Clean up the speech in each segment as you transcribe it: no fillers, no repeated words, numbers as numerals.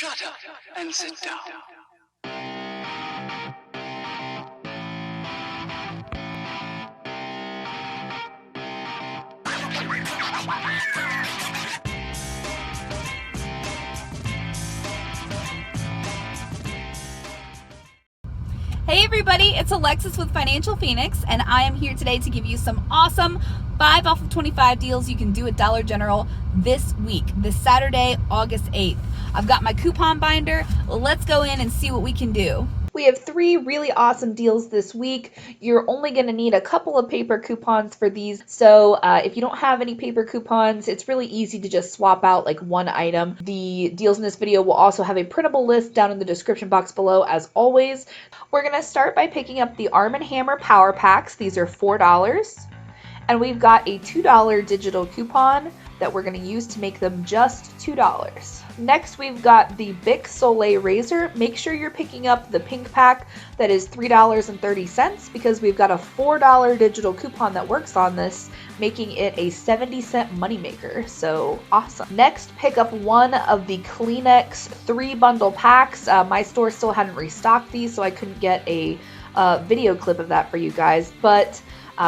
Shut up and sit down. Hey everybody, it's Alexis with Financial Phoenix, and I am here today to give you some awesome 5 off of 25 deals you can do at Dollar General this week, this Saturday, August 8th. I've got my coupon binder. Let's go in and see what we can do. We have 3 really awesome deals this week. You're only going to need a couple of paper coupons for these. So if you don't have any paper coupons, it's really easy to just swap out like one item. The deals in this video will also have a printable list down in the description box below as always. We're going to start by picking up the Arm & Hammer Power Packs. These are $4. And we've got a $2 digital coupon that we're going to use to make them just $2. Next, we've got the Bic Soleil razor. Make sure you're picking up the pink pack that is $3.30 because we've got a $4 digital coupon that works on this, making it a 70-cent moneymaker. So awesome. Next, pick up one of the Kleenex 3-bundle packs. My store still hadn't restocked these, so I couldn't get a video clip of that for you guys, but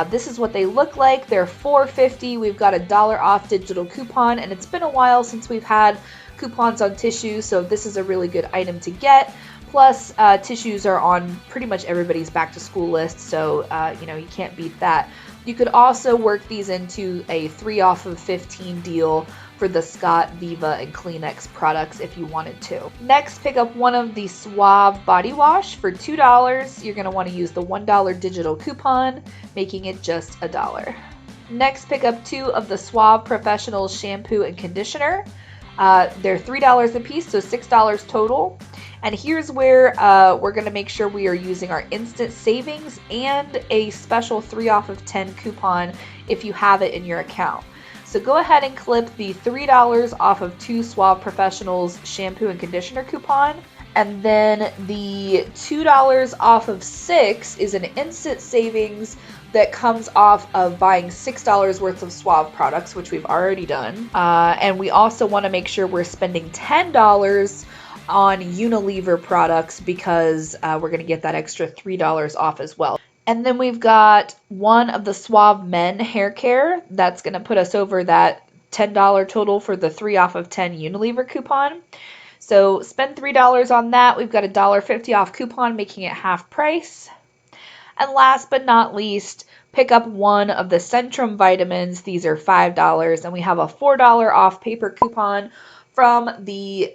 this is what they look like. They're $4.50. We've got a $1 off digital coupon, and it's been a while since we've had coupons on tissues, so this is a really good item to get. Plus, tissues are on pretty much everybody's back to school list, so you can't beat that. You could also work these into a 3 off of 15 deal for the Scott, Viva, and Kleenex products if you wanted to. Next, pick up one of the Suave body wash for $2. You're going to want to use the $1 digital coupon, making it just $1. Next, pick up 2 of the Suave Professional shampoo and conditioner. They're $3 a piece, so $6 total. And here's where we're going to make sure we are using our instant savings and a special 3 off of 10 coupon if you have it in your account. So go ahead and clip the $3 off of 2 Suave Professionals shampoo and conditioner coupon. And then the $2 off of 6 is an instant savings that comes off of buying $6 worth of Suave products, which we've already done. And we also want to make sure we're spending $10 on Unilever products because we're going to get that extra $3 off as well. And then we've got one of the Suave Men hair care. That's going to put us over that $10 total for the 3 off of 10 Unilever coupon. So spend $3 on that. We've got a $1.50 off coupon, making it half price. And last but not least, pick up one of the Centrum vitamins. These are $5, and we have a $4 off paper coupon from the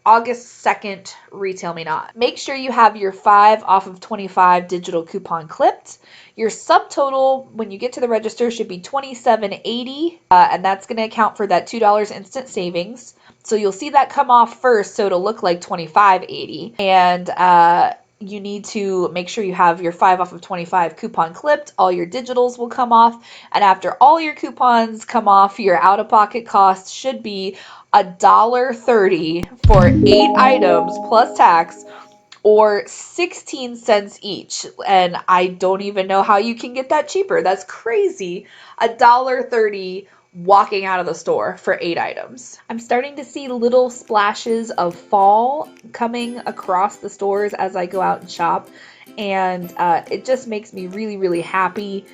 August 2nd Retail Me Not. Make sure you have your 5 off of 25 digital coupon clipped. Your subtotal when you get to the register should be $27.80, and that's going to account for that $2 instant savings. So you'll see that come off first, so it'll look like $25.80. And you need to make sure you have your 5 off of 25 coupon clipped. All your digitals will come off. And after all your coupons come off, your out-of-pocket cost should be $1.30 for 8 items plus tax, or 16 cents each. And I don't even know how you can get that cheaper. That's crazy. $1.30 walking out of the store for 8 items. I'm starting to see little splashes of fall coming across the stores as I go out and shop, and it just makes me really, really happy.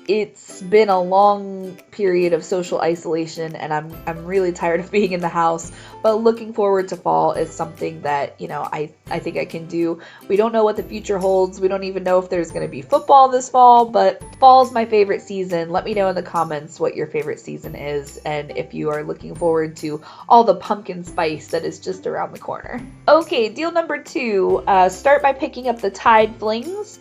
It's been a long period of social isolation, and I'm really tired of being in the house, but looking forward to fall is something that, I think I can do. We don't know what the future holds. We don't even know if there's going to be football this fall, but fall is my favorite season. Let me know in the comments what your favorite season is, and if you are looking forward to all the pumpkin spice that is just around the corner. Okay, deal number 2. Start by picking up the Tide Flings.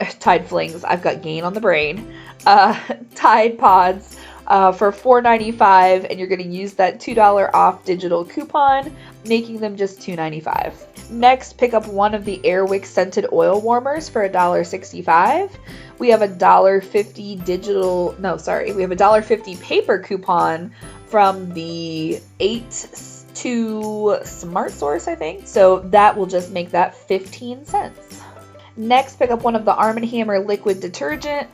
I've got gain on the brain. Tide Pods for $4.95, and you're going to use that $2 off digital coupon, making them just $2.95. Next, pick up one of the Airwick scented oil warmers for $1.65. We have a $1.50 we have a $1.50 paper coupon from the 8-2 Smart Source, I think. So that will just make that 15 cents. Next, pick up one of the Arm & Hammer liquid detergent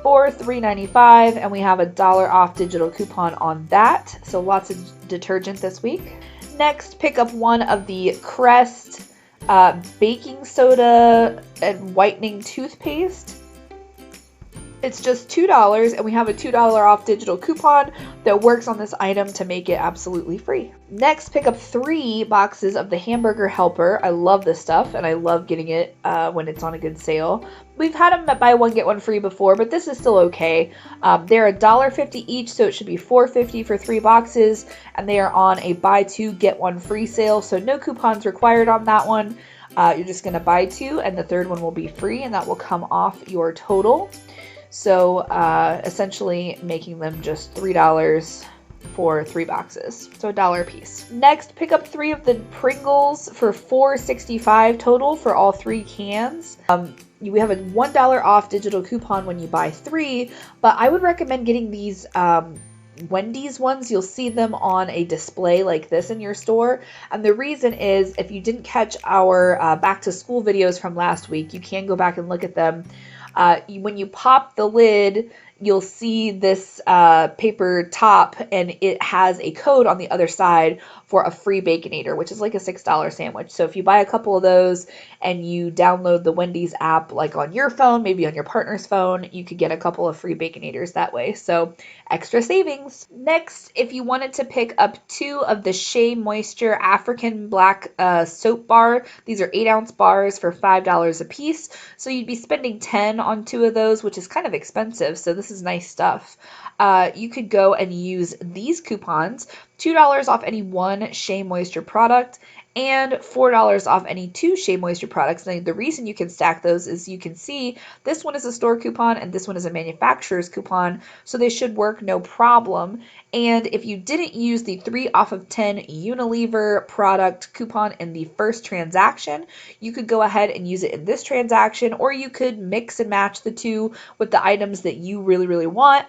for $3.95, and we have a $1 off digital coupon on that. So lots of detergent this week. Next, pick up one of the Crest baking soda and whitening toothpaste. It's just $2, and we have a $2 off digital coupon that works on this item to make it absolutely free. Next, pick up 3 boxes of the hamburger helper. I love this stuff, and I love getting it when it's on a good sale. We've had them at buy one get one free before, but this is still okay. They're $1.50 each, so it should be $4.50 for 3 boxes, and they are on a buy 2 get 1 free sale, so no coupons required on that one. You're just going to buy 2, and the third one will be free, and that will come off your total. So essentially making them just $3 for 3 boxes, so $1 a piece. Next, pick up 3 of the Pringles for $4.65 total for all 3 cans. We have a $1 off digital coupon when you buy 3, but I would recommend getting these Wendy's ones. You'll see them on a display like this in your store, and the reason is if you didn't catch our back to school videos from last week, you can go back and look at them. When you pop the lid, you'll see this paper top, and it has a code on the other side for a free Baconator, which is like a $6 sandwich. So if you buy a couple of those and you download the Wendy's app, like on your phone, maybe on your partner's phone, you could get a couple of free Baconators that way. So extra savings. Next, if you wanted to pick up 2 of the Shea Moisture African Black soap bar, these are 8-ounce bars for $5 a piece. So you'd be spending $10 on 2 of those, which is kind of expensive. So this is nice stuff. You could go and use these coupons, $2 off any 1 Shea Moisture product and $4 off any 2 Shea Moisture products. Now, the reason you can stack those is you can see this one is a store coupon and this one is a manufacturer's coupon, so they should work no problem. And if you didn't use the 3 off of 10 Unilever product coupon in the first transaction, you could go ahead and use it in this transaction, or you could mix and match the 2 with the items that you really, really want.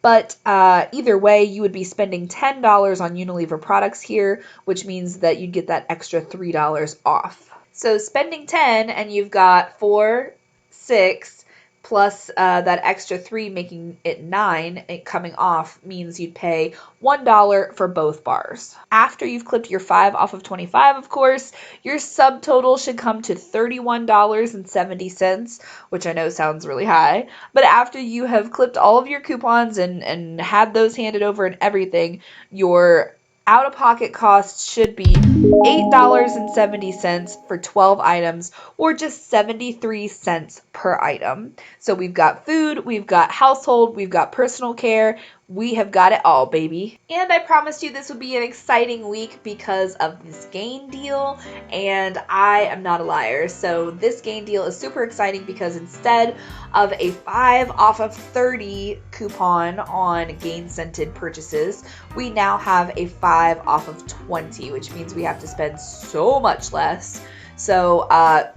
But either way, you would be spending $10 on Unilever products here, which means that you'd get that extra $3 off. So spending 10 and you've got 4, 6, plus that extra 3 making it 9 coming off means you'd pay $1 for both bars. After you've clipped your 5 off of 25, of course, your subtotal should come to $31.70, which I know sounds really high, but after you have clipped all of your coupons and had those handed over and everything, your out-of-pocket costs should be $8.70 for 12 items, or just 73 cents per item. So we've got food, we've got household, we've got personal care. We have got it all, baby. And I promised you this would be an exciting week because of this gain deal, and I am not a liar. So this gain deal is super exciting because instead of a 5 off of 30 coupon on gain scented purchases, we now have a 5 off of 20, which means we have to spend so much less. So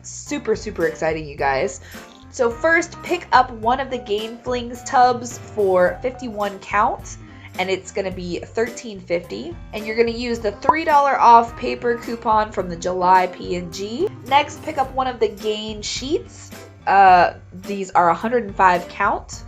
super, super exciting, you guys. So first, pick up one of the Gain Flings tubs for 51 count, and it's going to be $13.50. And you're going to use the $3 off paper coupon from the July P&G. Next, pick up one of the Gain sheets. These are 105 count,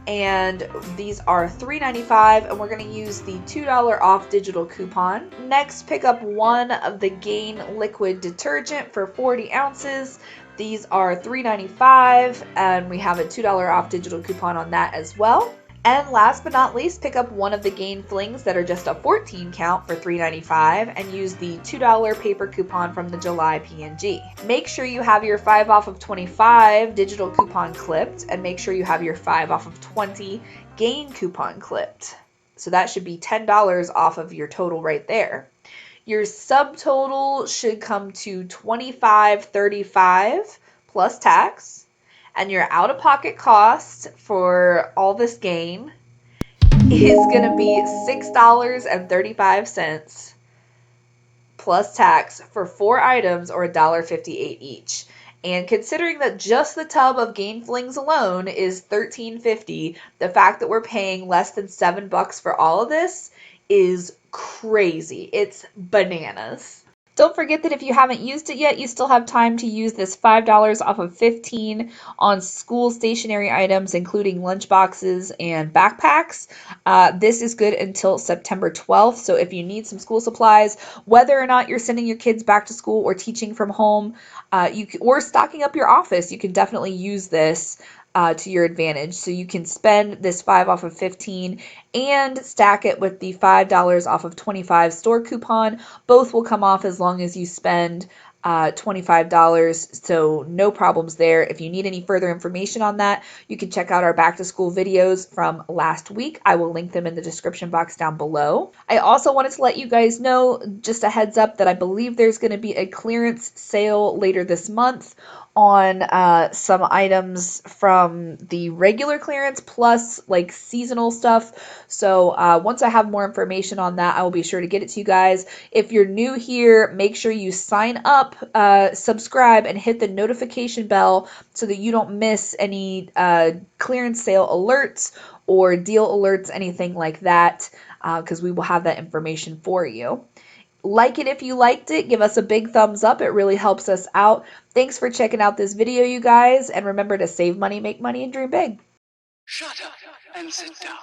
and these are $3.95, and we're going to use the $2 off digital coupon. Next, pick up one of the Gain liquid detergent for 40 ounces. These are $3.95, and we have a $2 off digital coupon on that as well. And last but not least, pick up one of the Gain Flings that are just a 14 count for $3.95 and use the $2 paper coupon from the July P&G. Make sure you have your 5 off of 25 digital coupon clipped, and make sure you have your 5 off of 20 Gain coupon clipped. So that should be $10 off of your total right there. Your subtotal should come to $25.35 plus tax, and your out-of-pocket cost for all this gain is going to be $6.35 plus tax for 4 items, or $1.58 each. And considering that just the tub of Gain Flings alone is $13.50, the fact that we're paying less than $7 for all of this is crazy. It's bananas. Don't forget that if you haven't used it yet, you still have time to use this $5 off of 15 on school stationery items, including lunch boxes and backpacks. This is good until September 12th. So if you need some school supplies, whether or not you're sending your kids back to school or teaching from home, or stocking up your office, you can definitely use this to your advantage. So you can spend this 5 off of 15 and stack it with the $5 off of 25 store coupon. Both will come off as long as you spend $25. So no problems there. If you need any further information on that, you can check out our back to school videos from last week. I will link them in the description box down below. I also wanted to let you guys know, just a heads up, that I believe there's going to be a clearance sale later this month on some items from the regular clearance plus like seasonal stuff. So once I have more information on that, I will be sure to get it to you guys. If you're new here, make sure you sign up, subscribe, and hit the notification bell so that you don't miss any clearance sale alerts or deal alerts, anything like that, because we will have that information for you. Like it if you liked it. Give us a big thumbs up. It really helps us out. Thanks for checking out this video, you guys. And remember to save money, make money, and dream big. Shut up and sit down.